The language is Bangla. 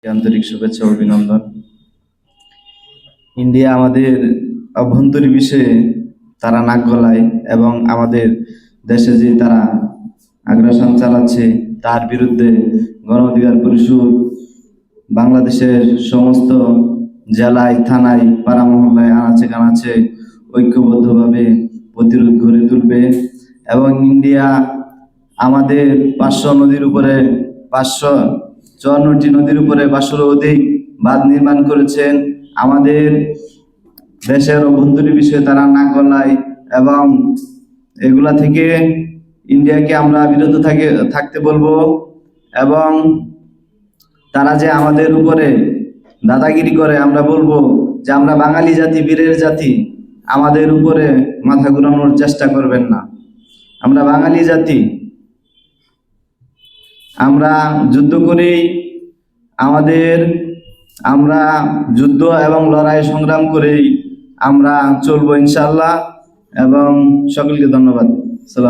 আন্তরিক শুভেচ্ছা ও অভিনন্দন। ইন্ডিয়া আমাদের অভ্যন্তরীণ বিষয়ে তারা নাক গলায় এবং আমাদের দেশে যে তারা আগ্রাসন চালাচ্ছে তার বিরুদ্ধে গণ অধিকার পরিষদ বাংলাদেশের সমস্ত জেলায়, থানায়, পাড়া মহল্লায়, আনাচে কানাচে ঐক্যবদ্ধভাবে প্রতিরোধ গড়ে তুলবে। এবং ইন্ডিয়া আমাদের 554টি নদীর উপরে 500-র অধিক বাঁধ নির্মাণ করেছেন। আমাদের দেশের অভ্যন্তরীণ বিষয়ে তারা নাক গলায় এবং এগুলা থেকে ইন্ডিয়াকে আমরা বিরত থাকতে বলবো। এবং তারা যে আমাদের উপরে দাদাগিরি করে, আমরা বলবো যে আমরা বাঙালি জাতি, বীরের জাতি, আমাদের উপরে মাথা ঘুরানোর চেষ্টা করবেন না। আমরা বাঙালি জাতি, আমরা যুদ্ধ করেই আমরা যুদ্ধ এবং লড়াই সংগ্রাম করেই আমরা চলবো ইনশাআল্লাহ। এবং সকলকে ধন্যবাদ। সালাম।